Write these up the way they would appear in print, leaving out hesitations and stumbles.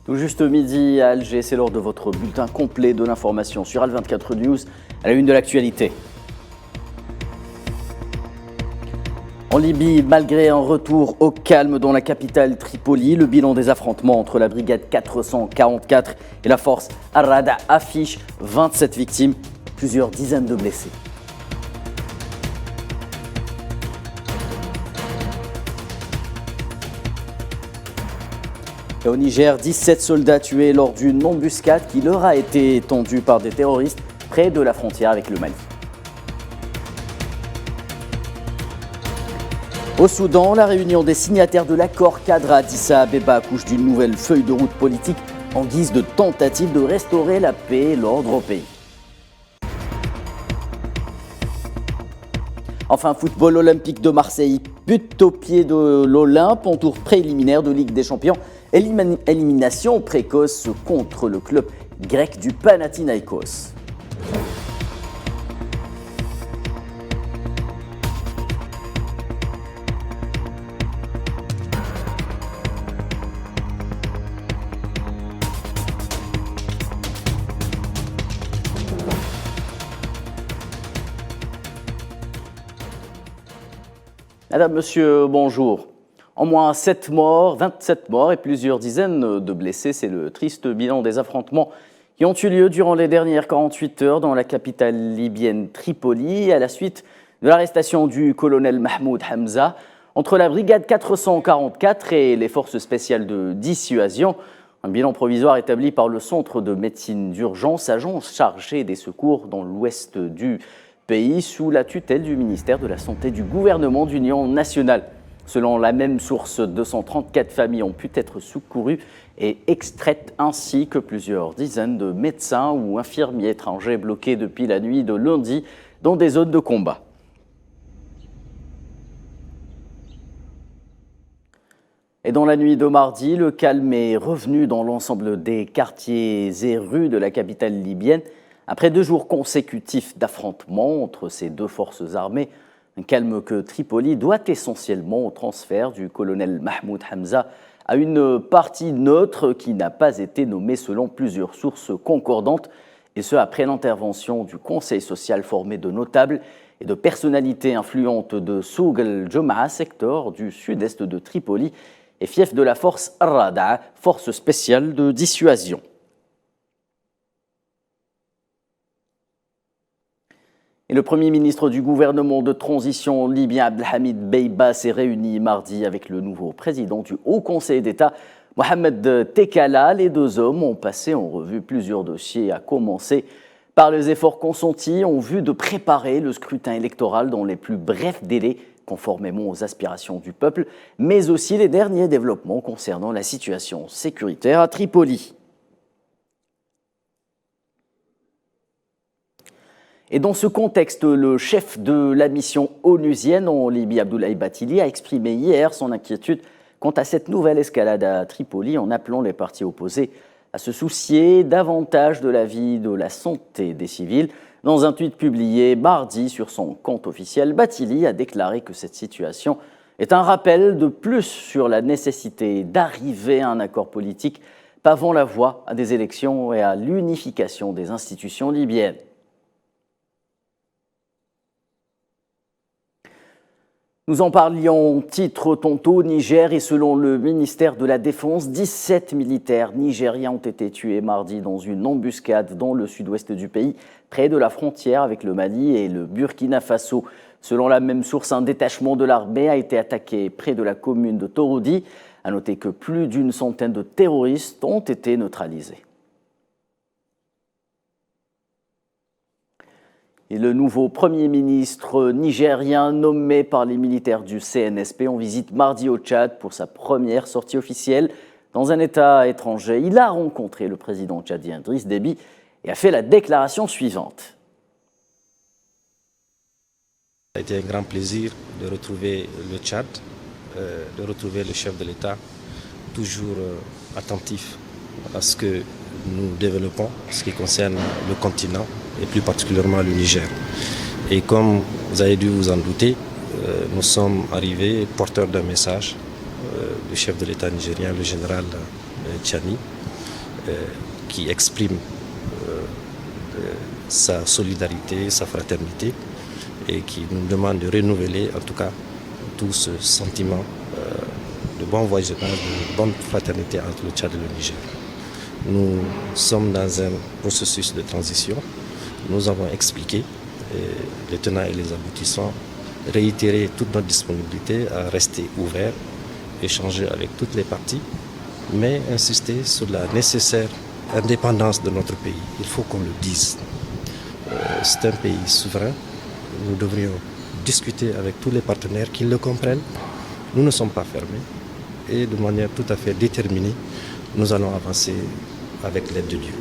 Tout juste midi à Alger, c'est l'heure de votre bulletin complet de l'information sur Al24 News, à la une de l'actualité. En Libye, malgré un retour au calme dans la capitale Tripoli, le bilan des affrontements entre la brigade 444 et la force Al-Rada affiche 27 victimes, plusieurs dizaines de blessés. Et au Niger, 17 soldats tués lors d'une embuscade qui leur a été tendue par des terroristes près de la frontière avec le Mali. Au Soudan, la réunion des signataires de l'accord cadre à Addis Abeba accouche d'une nouvelle feuille de route politique en guise de tentative de restaurer la paix et l'ordre au pays. Enfin, football olympique de Marseille, but au pied de l'Olympe en tour préliminaire de Ligue des Champions. Élimination précoce contre le club grec du Panathinaïkos. Madame, monsieur, bonjour. En moins 27 morts et plusieurs dizaines de blessés, c'est le triste bilan des affrontements qui ont eu lieu durant les dernières 48 heures dans la capitale libyenne Tripoli à la suite de l'arrestation du colonel Mahmoud Hamza entre la brigade 444 et les forces spéciales de dissuasion. Un bilan provisoire établi par le centre de médecine d'urgence, agence chargée des secours dans l'ouest du pays sous la tutelle du ministère de la Santé du gouvernement d'union nationale. Selon la même source, 234 familles ont pu être secourues et extraites, ainsi que plusieurs dizaines de médecins ou infirmiers étrangers bloqués depuis la nuit de lundi dans des zones de combat. Et dans la nuit de mardi, le calme est revenu dans l'ensemble des quartiers et rues de la capitale libyenne après 2 jours consécutifs d'affrontements entre ces deux forces armées. Un calme que Tripoli doit essentiellement au transfert du colonel Mahmoud Hamza à une partie neutre qui n'a pas été nommée selon plusieurs sources concordantes, et ce après l'intervention du Conseil social formé de notables et de personnalités influentes de Souk el-Jom'a, secteur du sud-est de Tripoli, et fief de la force Al-Rada, force spéciale de dissuasion. Et le Premier ministre du gouvernement de transition libyen, Abdelhamid Beiba, s'est réuni mardi avec le nouveau président du Haut Conseil d'État, Mohamed Tekala. Les deux hommes ont passé en revue plusieurs dossiers, à commencer par les efforts consentis en vue de préparer le scrutin électoral dans les plus brefs délais, conformément aux aspirations du peuple, mais aussi les derniers développements concernant la situation sécuritaire à Tripoli. Et dans ce contexte, le chef de la mission onusienne en Libye, Abdoulaye Bathily, a exprimé hier son inquiétude quant à cette nouvelle escalade à Tripoli en appelant les partis opposés à se soucier davantage de la vie, de la santé des civils. Dans un tweet publié mardi sur son compte officiel, Bathily a déclaré que cette situation est un rappel de plus sur la nécessité d'arriver à un accord politique pavant la voie à des élections et à l'unification des institutions libyennes. Nous en parlions titre tantôt, Niger, et selon le ministère de la Défense, 17 militaires nigériens ont été tués mardi dans une embuscade dans le sud-ouest du pays, près de la frontière avec le Mali et le Burkina Faso. Selon la même source, un détachement de l'armée a été attaqué près de la commune de Toroudi. À noter que plus d'une centaine de terroristes ont été neutralisés. Et le nouveau Premier ministre nigérien nommé par les militaires du CNSP en visite mardi au Tchad pour sa première sortie officielle dans un État étranger. Il a rencontré le président tchadien Driss Déby et a fait la déclaration suivante. Ça a été un grand plaisir de retrouver le Tchad, de retrouver le chef de l'État, toujours attentif à ce que nous développons, ce qui concerne le continent et plus particulièrement le Niger. Et comme vous avez dû vous en douter, nous sommes arrivés porteurs d'un message du chef de l'État nigérien, le général Tchani, qui exprime sa solidarité, sa fraternité et qui nous demande de renouveler en tout cas tout ce sentiment de bon voisinage, de bonne fraternité entre le Tchad et le Niger. Nous sommes dans un processus de transition. Nous avons expliqué les tenants et les aboutissants, réitéré toute notre disponibilité à rester ouvert, échanger avec toutes les parties, mais insister sur la nécessaire indépendance de notre pays. Il faut qu'on le dise. C'est un pays souverain. Nous devrions discuter avec tous les partenaires qui le comprennent. Nous ne sommes pas fermés et de manière tout à fait déterminée, nous allons avancer avec l'aide de Dieu.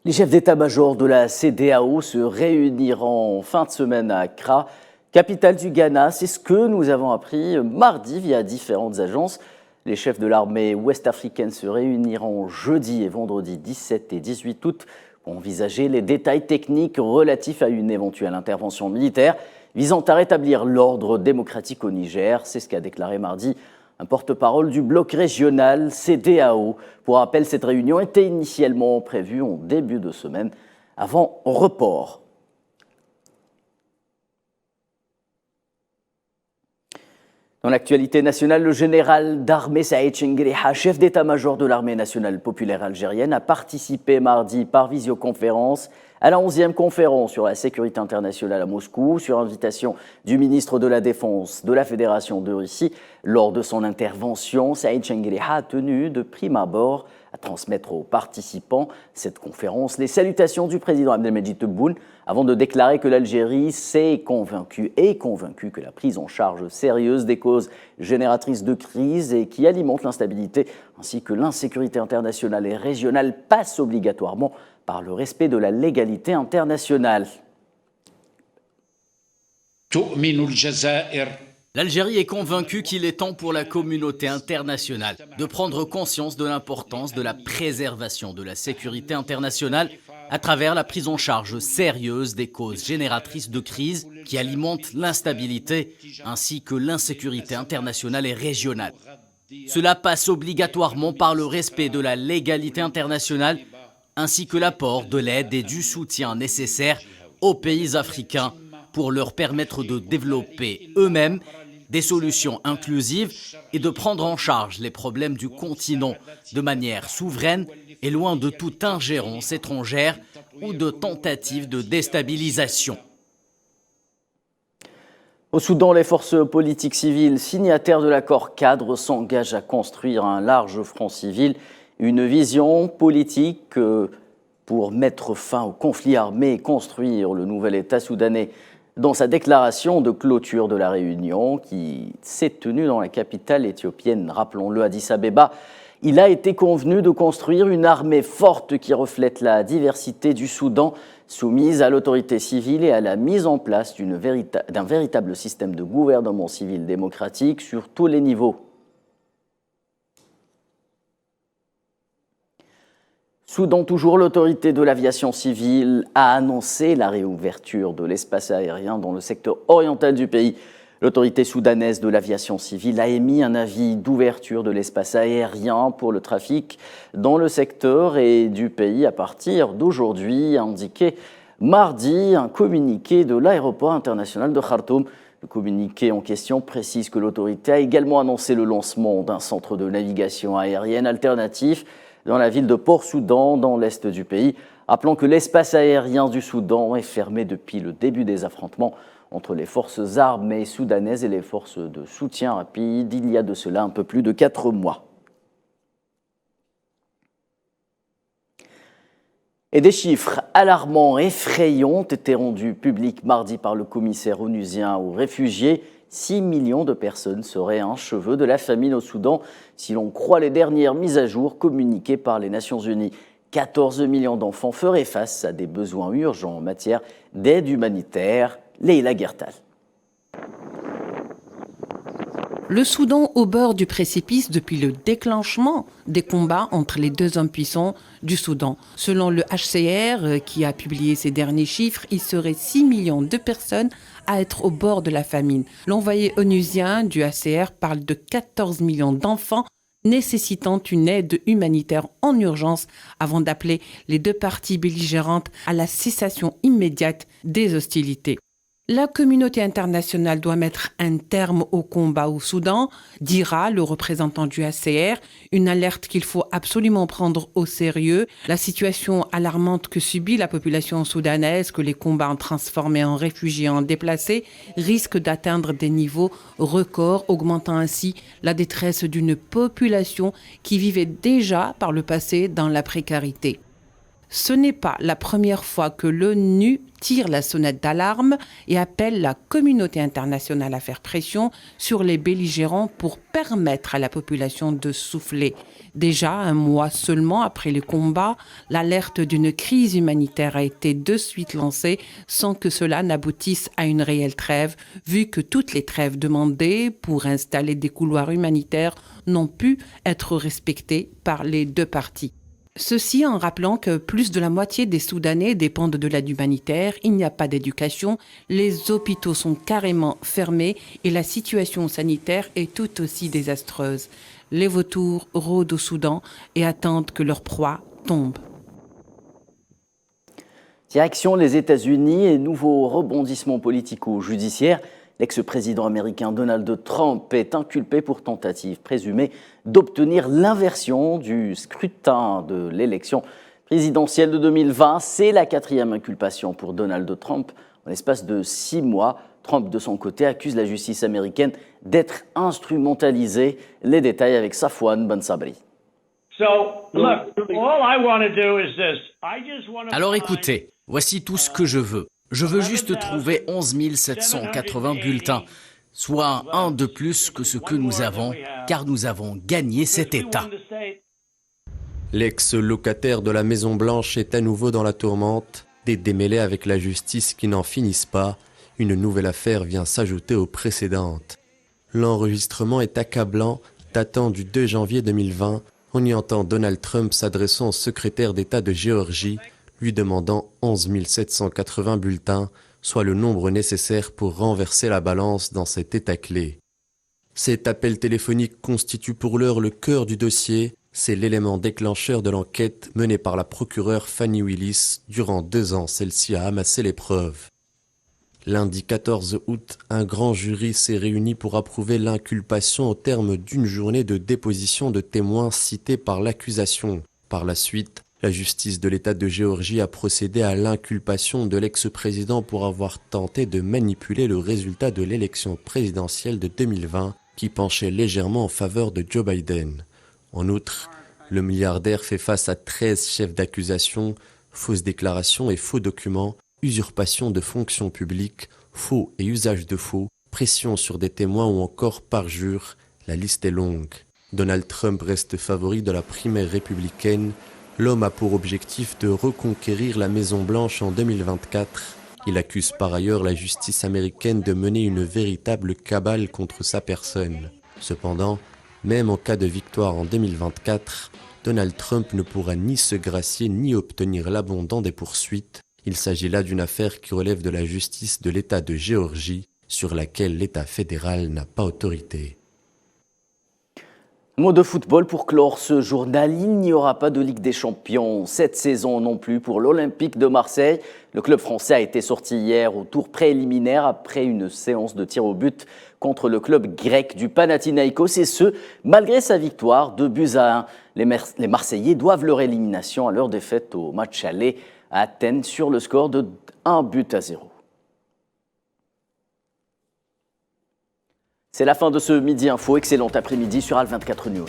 Les chefs d'état-major de la CEDEAO se réuniront en fin de semaine à Accra, capitale du Ghana. C'est ce que nous avons appris mardi via différentes agences. Les chefs de l'armée ouest-africaine se réuniront jeudi et vendredi 17 et 18 août pour envisager les détails techniques relatifs à une éventuelle intervention militaire visant à rétablir l'ordre démocratique au Niger. C'est ce qu'a déclaré mardi un porte-parole du bloc régional CEDEAO. Pour rappel, cette réunion était initialement prévue en début de semaine avant report. Dans l'actualité nationale, le général d'armée Saïd Chengueleha, chef d'état-major de l'armée nationale populaire algérienne, a participé mardi par visioconférence à la 11e conférence sur la sécurité internationale à Moscou, sur invitation du ministre de la Défense de la Fédération de Russie. Lors de son intervention, Saïd Chengueleha a tenu de prime abord à transmettre aux participants cette conférence les salutations du président Abdelmadjid Tebboune avant de déclarer que l'Algérie est convaincue que la prise en charge sérieuse des causes génératrices de crise et qui alimentent l'instabilité ainsi que l'insécurité internationale et régionale passe obligatoirement par le respect de la légalité internationale. L'Algérie est convaincue qu'il est temps pour la communauté internationale de prendre conscience de l'importance de la préservation de la sécurité internationale à travers la prise en charge sérieuse des causes génératrices de crise qui alimentent l'instabilité ainsi que l'insécurité internationale et régionale. Cela passe obligatoirement par le respect de la légalité internationale ainsi que l'apport de l'aide et du soutien nécessaires aux pays africains pour leur permettre de développer eux-mêmes des solutions inclusives et de prendre en charge les problèmes du continent de manière souveraine et loin de toute ingérence étrangère ou de tentative de déstabilisation. Au Soudan, les forces politiques civiles signataires de l'accord cadre s'engagent à construire un large front civil, une vision politique pour mettre fin au conflit armé et construire le nouvel État soudanais. Dans sa déclaration de clôture de la réunion qui s'est tenue dans la capitale éthiopienne, rappelons-le, Addis Abeba, il a été convenu de construire une armée forte qui reflète la diversité du Soudan, soumise à l'autorité civile et à la mise en place d'un véritable système de gouvernement civil démocratique sur tous les niveaux. Soudan toujours, l'autorité de l'aviation civile a annoncé la réouverture de l'espace aérien dans le secteur oriental du pays. L'autorité soudanaise de l'aviation civile a émis un avis d'ouverture de l'espace aérien pour le trafic dans le secteur et du pays à partir d'aujourd'hui, a indiqué mardi un communiqué de l'aéroport international de Khartoum. Le communiqué en question précise que l'autorité a également annoncé le lancement d'un centre de navigation aérienne alternatif dans la ville de Port-Soudan, dans l'est du pays, appelant que l'espace aérien du Soudan est fermé depuis le début des affrontements entre les forces armées soudanaises et les forces de soutien rapide, il y a de cela un peu plus de 4 mois. Et des chiffres alarmants, effrayants ont été rendus publics mardi par le commissaire onusien aux réfugiés. 6 millions de personnes seraient un cheveu de la famine au Soudan, si l'on croit les dernières mises à jour communiquées par les Nations Unies. 14 millions d'enfants feraient face à des besoins urgents en matière d'aide humanitaire. Leïla Gertal. Le Soudan au bord du précipice depuis le déclenchement des combats entre les deux hommes puissants du Soudan. Selon le HCR, qui a publié ces derniers chiffres, il serait 6 millions de personnes à être au bord de la famine. L'envoyé onusien du HCR parle de 14 millions d'enfants nécessitant une aide humanitaire en urgence avant d'appeler les deux parties belligérantes à la cessation immédiate des hostilités. La communauté internationale doit mettre un terme au combat au Soudan, dira le représentant du HCR, une alerte qu'il faut absolument prendre au sérieux. La situation alarmante que subit la population soudanaise, que les combats ont transformés en réfugiés, en déplacés, risque d'atteindre des niveaux records, augmentant ainsi la détresse d'une population qui vivait déjà par le passé dans la précarité. Ce n'est pas la première fois que l'ONU tire la sonnette d'alarme et appelle la communauté internationale à faire pression sur les belligérants pour permettre à la population de souffler. Déjà un mois seulement après les combats, l'alerte d'une crise humanitaire a été de suite lancée sans que cela n'aboutisse à une réelle trêve, vu que toutes les trêves demandées pour installer des couloirs humanitaires n'ont pu être respectées par les deux parties. Ceci en rappelant que plus de la moitié des Soudanais dépendent de l'aide humanitaire, il n'y a pas d'éducation, les hôpitaux sont carrément fermés et la situation sanitaire est tout aussi désastreuse. Les vautours rôdent au Soudan et attendent que leur proie tombe. Direction les États-Unis et nouveau rebondissement politico-judiciaire. L'ex-président américain Donald Trump est inculpé pour tentative présumée d'obtenir l'inversion du scrutin de l'élection présidentielle de 2020. C'est la 4e inculpation pour Donald Trump en l'espace de 6 mois. Trump, de son côté, accuse la justice américaine d'être instrumentalisée. Les détails avec Safwan Ben Sabri. Alors écoutez, voici tout ce que je veux. Je veux juste trouver 11 780 bulletins, soit un de plus que ce que nous avons, car nous avons gagné cet État. L'ex-locataire de la Maison-Blanche est à nouveau dans la tourmente. Des démêlés avec la justice qui n'en finissent pas. Une nouvelle affaire vient s'ajouter aux précédentes. L'enregistrement est accablant, datant du 2 janvier 2020. On y entend Donald Trump s'adressant au secrétaire d'État de Géorgie, lui demandant 11 780 bulletins, soit le nombre nécessaire pour renverser la balance dans cet État clé. Cet appel téléphonique constitue pour l'heure le cœur du dossier. C'est l'élément déclencheur de l'enquête menée par la procureure Fannie Willis. Durant 2 ans, celle-ci a amassé les preuves. Lundi 14 août, un grand jury s'est réuni pour approuver l'inculpation au terme d'une journée de déposition de témoins cités par l'accusation. Par la suite, la justice de l'État de Géorgie a procédé à l'inculpation de l'ex-président pour avoir tenté de manipuler le résultat de l'élection présidentielle de 2020 qui penchait légèrement en faveur de Joe Biden. En outre, le milliardaire fait face à 13 chefs d'accusation, fausses déclarations et faux documents, usurpation de fonctions publiques, faux et usage de faux, pression sur des témoins ou encore parjure. La liste est longue. Donald Trump reste favori de la primaire républicaine. L'homme a pour objectif de reconquérir la Maison-Blanche en 2024. Il accuse par ailleurs la justice américaine de mener une véritable cabale contre sa personne. Cependant, même en cas de victoire en 2024, Donald Trump ne pourra ni se gracier ni obtenir l'abandon des poursuites. Il s'agit là d'une affaire qui relève de la justice de l'État de Géorgie, sur laquelle l'État fédéral n'a pas autorité. Mot de football pour clore ce journal, il n'y aura pas de Ligue des Champions cette saison non plus pour l'Olympique de Marseille. Le club français a été sorti hier au tour préliminaire après une séance de tir au but contre le club grec du Panathinaïkos et ce, malgré sa victoire 2-1. Les Marseillais doivent leur élimination à leur défaite au match aller à Athènes sur le score de 1-0. C'est la fin de ce Midi Info. Excellent après-midi sur Al 24 News.